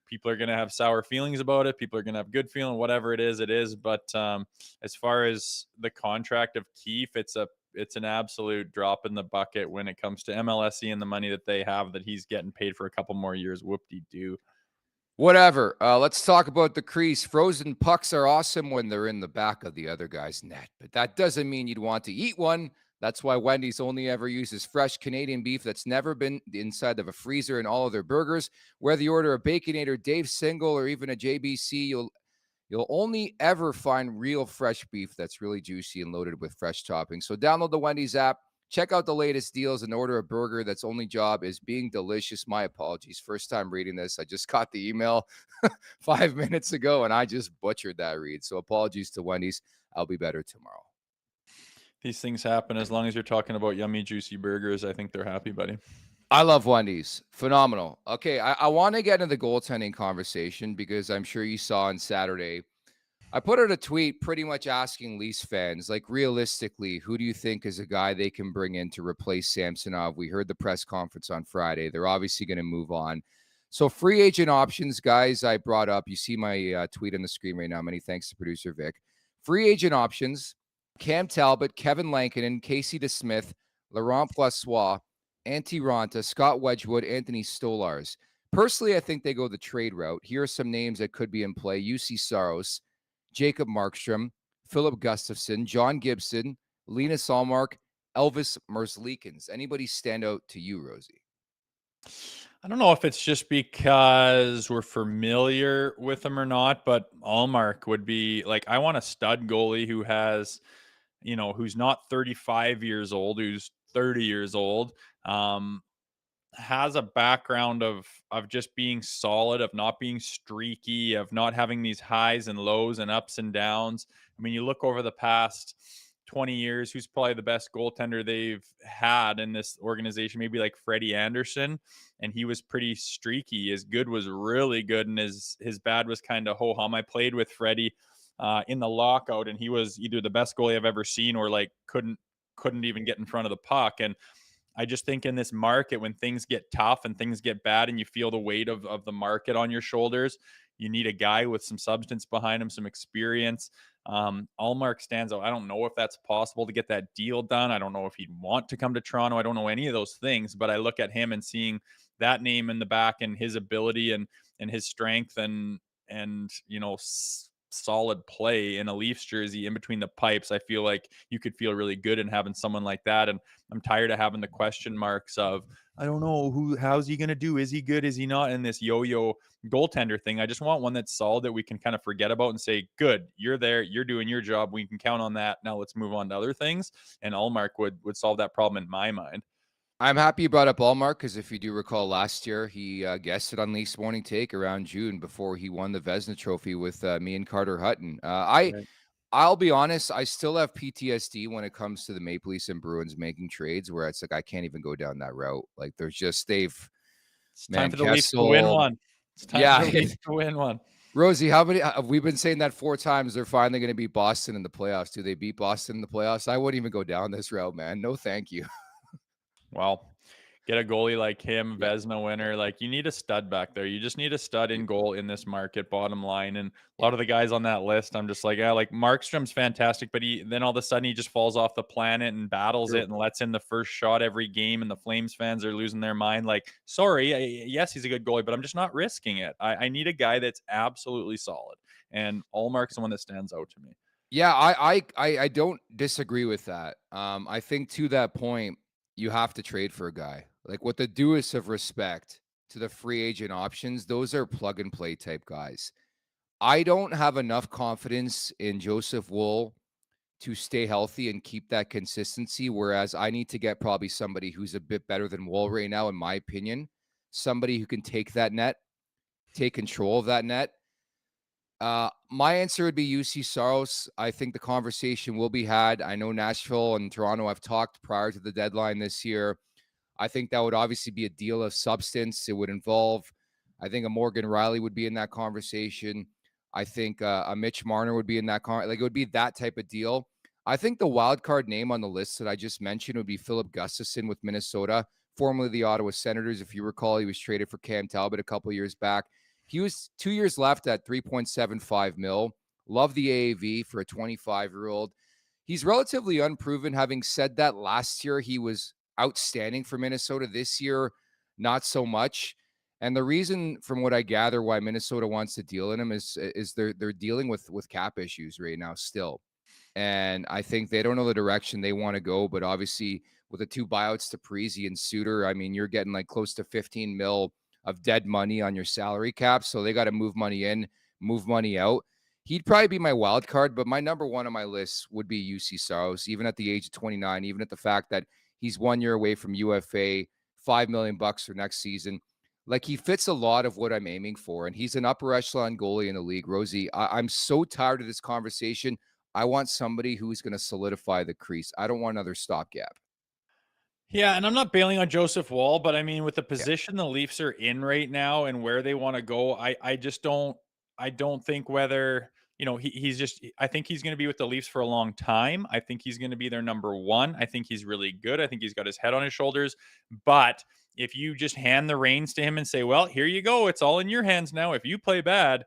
people are gonna have sour feelings about it. People are gonna have good feeling. Whatever it is, it is. But as far as the contract of Keefe, it's an absolute drop in the bucket when it comes to MLSE and the money that they have that he's getting paid for a couple more years. Whoop-de-doo. Whatever. Let's talk about the crease. Frozen pucks are awesome when they're in the back of the other guy's net, but that doesn't mean you'd want to eat one. That's why Wendy's only ever uses fresh Canadian beef that's never been inside of a freezer in all of their burgers. Whether you order a Baconator, Dave Single, or even a JBC, you'll only ever find real fresh beef that's really juicy and loaded with fresh toppings. So download the Wendy's app, check out the latest deals, and order a burger that's only job is being delicious. My apologies. First time reading this. I just got the email 5 minutes ago, and I just butchered that read. So apologies to Wendy's. I'll be better tomorrow. These things happen as long as you're talking about yummy, juicy burgers. I think they're happy, buddy. I love Wendy's. Phenomenal. Okay, I want to get into the goaltending conversation because I'm sure you saw on Saturday, I put out a tweet pretty much asking Leafs fans, like, realistically, who do you think is a guy they can bring in to replace Samsonov? We heard the press conference on Friday. They're obviously going to move on. So free agent options, guys, I brought up. You see my tweet on the screen right now. Many thanks to producer Vic. Free agent options, Cam Talbot, Kevin Lankinen, Casey DeSmith, Laurent Brossoit, Antti Ranta, Scott Wedgwood, Anthony Stolars. Personally, I think they go the trade route. Here are some names that could be in play. UC Saros, Jacob Markstrom, Philip Gustafson, John Gibson, Linus Allmark, Elvis Merzlikins. Anybody stand out to you, Rosie? I don't know if it's just because we're familiar with him or not, but Allmark would be like, I want a stud goalie who has, who's not 35 years old, who's 30 years old, has a background of just being solid, of not being streaky, of not having these highs and lows and ups and downs. I mean, you look over the past 20 years, who's probably the best goaltender they've had in this organization? Maybe like Freddie Anderson, and he was pretty streaky. His good was really good, and his bad was kind of ho-hum. I played with Freddie in the lockout, and he was either the best goalie I've ever seen or like couldn't even get in front of the puck. And I just think in this market, when things get tough and things get bad and you feel the weight of the market on your shoulders, you need a guy with some substance behind him, some experience. Allmark stands out. I don't know if that's possible to get that deal done. I don't know if he'd want to come to Toronto. I don't know any of those things, but I look at him and seeing that name in the back and his ability and his strength and solid play in a Leafs jersey in between the pipes. I feel like you could feel really good in having someone like that. And I'm tired of having the question marks of, I don't know how's he going to do? Is he good? Is he not? In this yo-yo goaltender thing. I just want one that's solid that we can kind of forget about and say, good, you're there, you're doing your job. We can count on that. Now let's move on to other things. And Allmark would solve that problem in my mind. I'm happy you brought up Allmark because if you do recall last year, he guested on Leafs Morning Take around June before he won the Vezina Trophy with me and Carter Hutton. I'll be honest, I still have PTSD when it comes to the Maple Leafs and Bruins making trades where it's like I can't even go down that route. Like it's time for the Leafs to win one. It's time for the Leafs to win one. Rosie, how many we've been saying that 4 times? They're finally going to beat Boston in the playoffs. Do they beat Boston in the playoffs? I wouldn't even go down this route, man. No, thank you. Well, get a goalie like him, Vezina winner. Like you need a stud back there. You just need a stud in goal in this market, bottom line. And a lot of the guys on that list, I'm just like, yeah, like Markstrom's fantastic, but then all of a sudden he just falls off the planet and battles it and lets in the first shot every game. And the Flames fans are losing their mind. Like, sorry, yes, he's a good goalie, but I'm just not risking it. I need a guy that's absolutely solid. And Allmark's the one that stands out to me. Yeah, I don't disagree with that. I think to that point, you have to trade for a guy. Like with the dewest of respect to the free agent options, those are plug and play type guys. I don't have enough confidence in Joseph Woll to stay healthy and keep that consistency, whereas I need to get probably somebody who's a bit better than Woll right now, in my opinion. Somebody who can take that net take control of that net. My answer would be UC Saros. I think the conversation will be had. I know Nashville and Toronto have talked prior to the deadline this year. I think that would obviously be a deal of substance. It would involve, I think, a Morgan Riley would be in that conversation. I think a Mitch Marner would be in that like it would be that type of deal. I think the wild card name on the list that I just mentioned would be Philip Gustafson with Minnesota, formerly the Ottawa Senators. If you recall, he was traded for Cam Talbot a couple of years back. He was 2 years left at 3.75 mil. Love the AAV for a 25-year-old. He's relatively unproven. Having said that, last year he was outstanding for Minnesota. This year, not so much. And the reason, from what I gather, why Minnesota wants to deal in him is they're dealing with cap issues right now still. And I think they don't know the direction they want to go. But obviously, with the 2 buyouts to Parise and Suter, I mean, you're getting like close to 15 mil of dead money on your salary cap. So they got to move money in, move money out. He'd probably be my wild card, but my number one on my list would be UC Saros, even at the age of 29, even at the fact that he's 1 year away from UFA, $5 million for next season. Like, he fits a lot of what I'm aiming for, and he's an upper echelon goalie in the league. Rosie, I'm so tired of this conversation. I want somebody who's going to solidify the crease. I don't want another stopgap. Yeah, and I'm not bailing on Joseph Woll, but I mean, with the position the Leafs are in right now and where they want to go, I just don't think whether, you know, he's just, I think he's going to be with the Leafs for a long time. I think he's going to be their number one. I think he's really good. I think he's got his head on his shoulders. But if you just hand the reins to him and say, well, here you go, it's all in your hands now. If you play bad,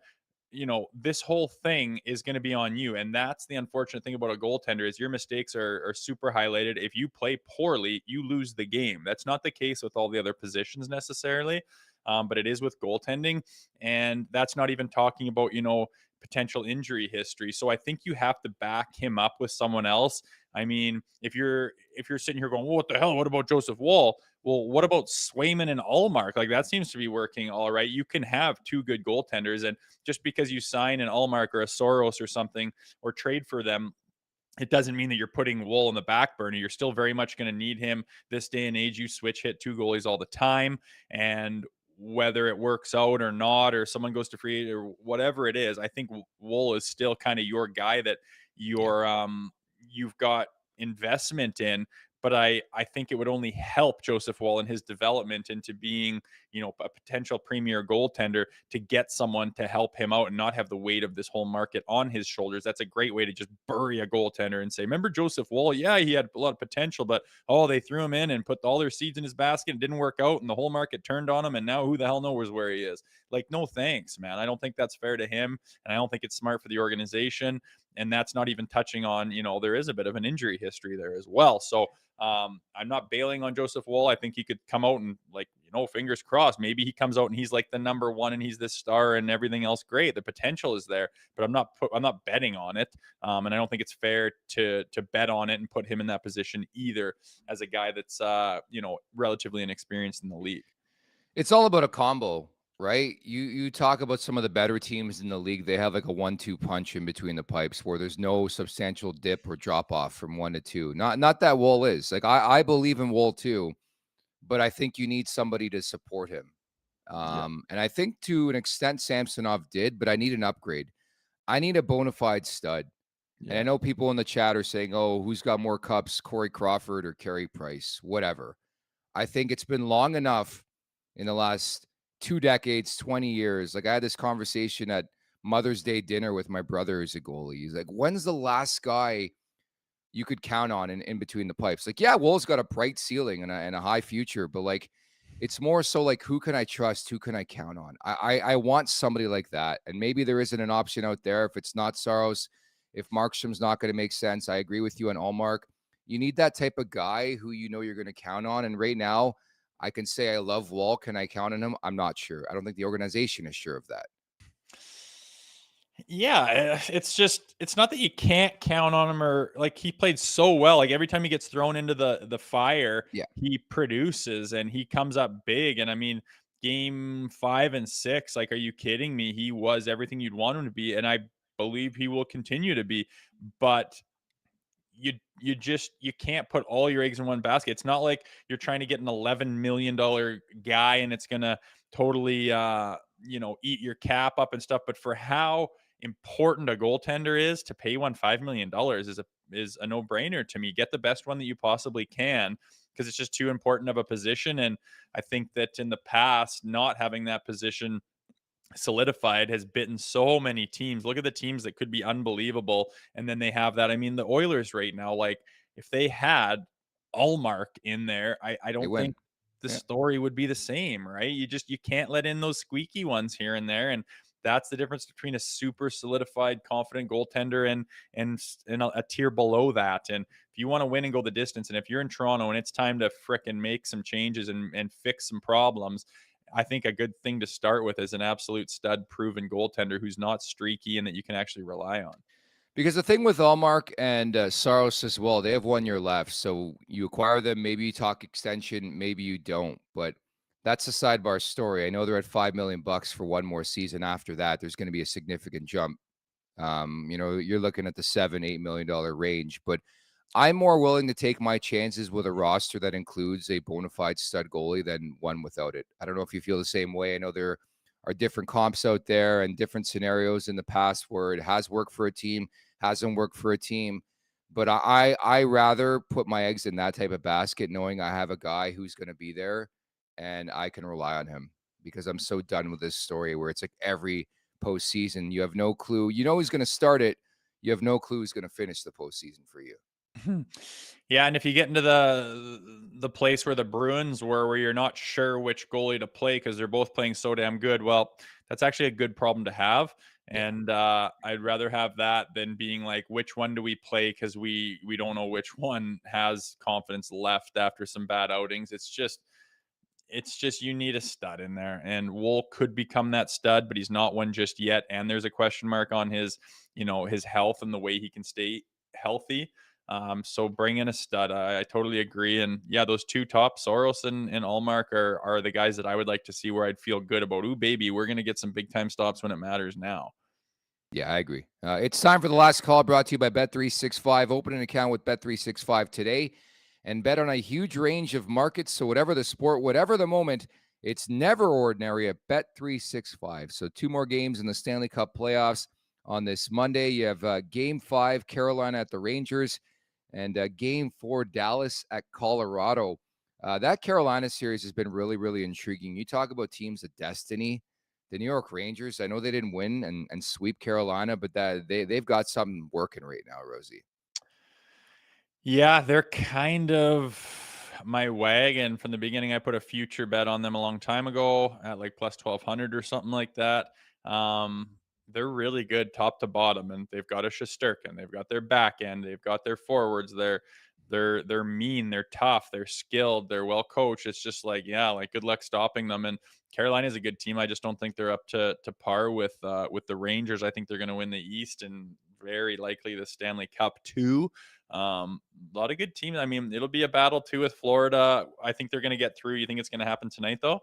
you know, this whole thing is going to be on you. And that's the unfortunate thing about a goaltender is your mistakes are super highlighted. If you play poorly, you lose the game. That's not the case with all the other positions necessarily. But it is with goaltending. And that's not even talking about, you know, potential injury history. So I think you have to back him up with someone else. I mean, if you're sitting here going, well, what the hell? What about Joseph Woll? Well, what about Swayman and Ullmark? Like, that seems to be working all right. You can have 2 good goaltenders, and just because you sign an Ullmark or a Soros or something or trade for them, it doesn't mean that you're putting Woll in the back burner. You're still very much going to need him this day and age. You switch hit 2 goalies all the time, and whether it works out or not, or someone goes to free or whatever it is, I think Woll is still kind of your guy that you've got investment in. But I think it would only help Joseph Woll in his development into being, you know, a potential premier goaltender to get someone to help him out and not have the weight of this whole market on his shoulders. That's a great way to just bury a goaltender and say, remember Joseph Woll? Yeah, he had a lot of potential, but they threw him in and put all their seeds in his basket. It didn't work out, and the whole market turned on him, and now who the hell knows where he is? Like, no thanks, man. I don't think that's fair to him, and I don't think it's smart for the organization. And that's not even touching on, you know, there is a bit of an injury history there as well. So I'm not bailing on Joseph Woll. I think he could come out and, like, you know, fingers crossed, maybe he comes out and he's like the number one and he's this star and everything else great. The potential is there, but I'm not betting on it. And I don't think it's fair to bet on it and put him in that position either as a guy that's, you know, relatively inexperienced in the league. It's all about a combo, right? You talk about some of the better teams in the league. They have like a 1-2 punch in between the pipes where there's no substantial dip or drop off from 1 to 2. Not that Woll is. Like, I believe in Woll too, but I think you need somebody to support him. And I think to an extent Samsonov did, but I need an upgrade. I need a bona fide stud. Yeah. And I know people in the chat are saying, oh, who's got more cups, Corey Crawford or Carey Price, whatever. I think it's been long enough in the last 2 decades, 20 years. Like, I had this conversation at Mother's Day dinner with my brother who's a goalie. He's like, when's the last guy you could count on in between the pipes? Like, yeah, Woll's got a bright ceiling and a high future, but like, it's more so like, who can I trust? Who can I count on? I want somebody like that. And maybe there isn't an option out there. If it's not Saros, if Markstrom's not going to make sense, I agree with you on Ullmark. You need that type of guy who you know you're going to count on. And right now, I can say I love Woll. Can I count on him? I'm not sure. I don't think the organization is sure of that. Yeah, it's not that you can't count on him, or like, he played so well. Like, every time he gets thrown into the fire, he produces and he comes up big. And I mean, game 5 and 6, like, are you kidding me? He was everything you'd want him to be, and I believe he will continue to be. But you can't put all your eggs in one basket. It's not like you're trying to get an $11 million guy and it's gonna totally eat your cap up and stuff. But for how important a goaltender is, to pay one $5 million is a no-brainer to me. Get the best one that you possibly can, because it's just too important of a position. And I think that in the past, not having that position solidified has bitten so many teams. Look at the teams that could be unbelievable, and then they have that. I mean, the Oilers right now, like, if they had Allmark in there, I They don't win. think the Yeah. story would be the same, right? You can't let in those squeaky ones here and there, and that's the difference between a super solidified, confident goaltender and a tier below that. And if you want to win and go the distance, and if you're in Toronto and it's time to frickin' make some changes and fix some problems, I think a good thing to start with is an absolute stud, proven goaltender who's not streaky and that you can actually rely on. Because the thing with Allmark and Saros as well, they have 1 year left. So you acquire them, maybe you talk extension, maybe you don't. But that's a sidebar story. I know they're at $5 million for one more season. After that, there's going to be a significant jump. You're looking at the $7-8 million range. But I'm more willing to take my chances with a roster that includes a bona fide stud goalie than one without it. I don't know if you feel the same way. I know there are different comps out there and different scenarios in the past where it has worked for a team, hasn't worked for a team. But I rather put my eggs in that type of basket, knowing I have a guy who's going to be there and I can rely on him, because I'm so done with this story where it's like every postseason, you have no clue. You know who's going to start it. You have no clue who's going to finish the postseason for you. Yeah, and if you get into the place where the Bruins were, where you're not sure which goalie to play because they're both playing so damn good, well, that's actually a good problem to have. Yeah. And I'd rather have that than being like, which one do we play? Because we don't know which one has confidence left after some bad outings. It's just you need a stud in there, and Woll could become that stud, but he's not one just yet. And there's a question mark on his health and the way he can stay healthy. So bring in a stud. I totally agree. And yeah, those two top, Soros and Allmark, are the guys that I would like to see, where I'd feel good about. Ooh, baby, we're going to get some big time stops when it matters now. Yeah, I agree. It's time for the last call, brought to you by Bet365. Open an account with Bet365 today and bet on a huge range of markets. So whatever the sport, whatever the moment, it's never ordinary at Bet365. So 2 more games in the Stanley Cup playoffs on this Monday. You have Game 5, Carolina at the Rangers, and Game 4, Dallas at Colorado. That Carolina series has been really, really intriguing. You talk about teams of destiny. The New York Rangers, I know they didn't win and sweep Carolina, but they've got something working right now, Rosie. Yeah, they're kind of my wagon from the beginning. I put a future bet on them a long time ago at like plus 1200 or something like that. They're really good top to bottom, and they've got a Shesterkin, they've got their back end, they've got their forwards. They're mean, they're tough, they're skilled, they're well coached. It's just like, yeah, like good luck stopping them. And Carolina is a good team. I just don't think they're up to par with the Rangers. I think they're going to win the East and very likely the Stanley Cup too. A lot of good teams. I mean, it'll be a battle too with Florida. I think they're going to get through. You think it's going to happen tonight, though?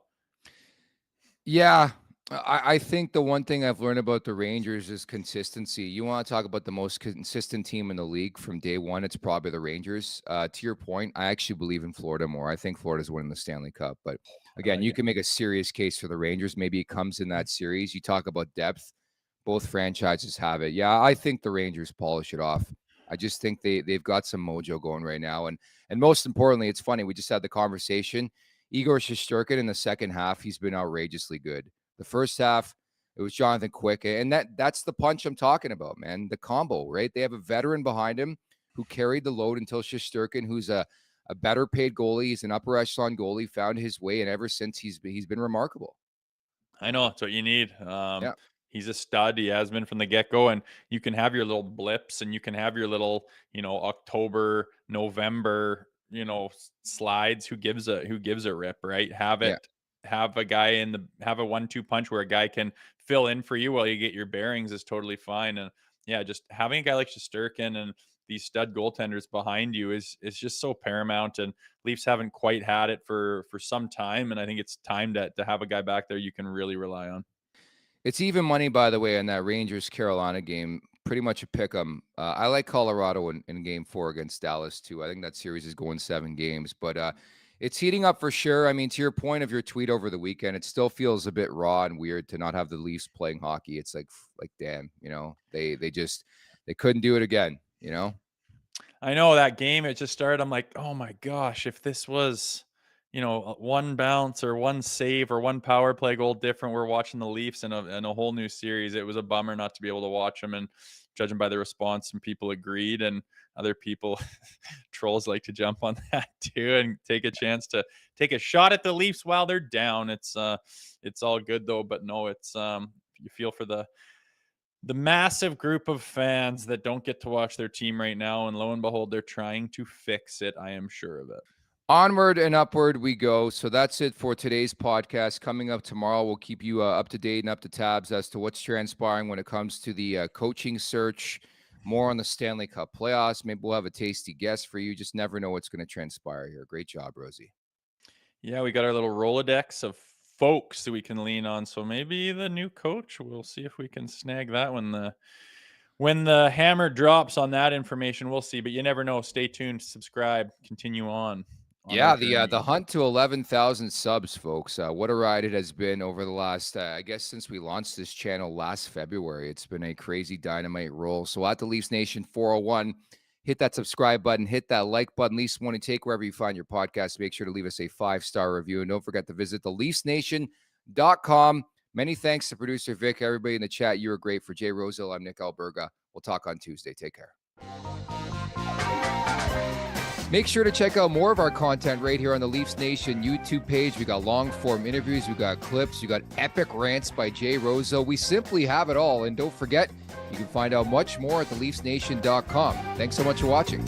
Yeah, I think the one thing I've learned about the Rangers is consistency. You want to talk about the most consistent team in the league from day one, it's probably the Rangers. To your point, I actually believe in Florida more. I think Florida's winning the Stanley Cup. But again, you can make a serious case for the Rangers. Maybe it comes in that series. You talk about depth. Both franchises have it. Yeah, I think the Rangers polish it off. I just think they've got some mojo going right now. And most importantly, it's funny. We just had the conversation. Igor Shesterkin in the second half, he's been outrageously good. The first half, it was Jonathan Quick. And that's the punch I'm talking about, man. The combo, right? They have a veteran behind him who carried the load until Shesterkin, who's a better paid goalie. He's an upper echelon goalie, found his way. And ever since, he's been remarkable. I know that's what you need. Yeah. He's a stud. He has been from the get go, and you can have your little blips, and you can have your little, October, November, slides. Who gives a rip, right? Yeah. Have a guy have a 1-2 punch where a guy can fill in for you while you get your bearings is totally fine. And yeah, just having a guy like Shesterkin and these stud goaltenders behind you is just so paramount. And Leafs haven't quite had it for some time, and I think it's time to have a guy back there you can really rely on. It's even money, by the way, in that Rangers-Carolina game. Pretty much a pick 'em. I like Colorado in Game 4 against Dallas, too. I think that series is going 7 games. But It's heating up for sure. I mean, to your point of your tweet over the weekend, it still feels a bit raw and weird to not have the Leafs playing hockey. It's like damn, they couldn't do it again, I know that game, it just started. I'm like, oh my gosh, if this was, one bounce or one save or one power play goal different, we're watching the Leafs in a whole new series. It was a bummer not to be able to watch them, and judging by the response, some people agreed, and other people, trolls, like to jump on that too and take a chance to take a shot at the Leafs while they're down. It's all good though, but no, it's you feel for the massive group of fans that don't get to watch their team right now, and lo and behold, they're trying to fix it. I am sure of it. Onward and upward we go. So that's it for today's podcast. Coming up tomorrow, we'll keep you up to date and up to tabs as to what's transpiring when it comes to the coaching search. More on the Stanley Cup playoffs. Maybe we'll have a tasty guest for you. Just never know what's going to transpire here. Great job, Rosie. Yeah, we got our little Rolodex of folks that we can lean on. So maybe the new coach, we'll see if we can snag that when the hammer drops on that information. We'll see, but you never know. Stay tuned, subscribe, continue on. Yeah, the hunt to 11,000 subs, folks. What a ride it has been over the last, I guess, since we launched this channel last February. It's been a crazy dynamite roll. So at the Leafs Nation 401, hit that subscribe button, hit that like button, Leafs Morning Take, wherever you find your podcast. Make sure to leave us a 5-star review. And don't forget to visit the LeafsNation.com. Many thanks to producer Vic, everybody in the chat. You were great. For Jay Rosehill, I'm Nick Alberga. We'll talk on Tuesday. Take care. Make sure to check out more of our content right here on the Leafs Nation YouTube page. We got long-form interviews, we got clips, we got epic rants by Jay Rosehill. We simply have it all. And don't forget, you can find out much more at theleafsnation.com. Thanks so much for watching.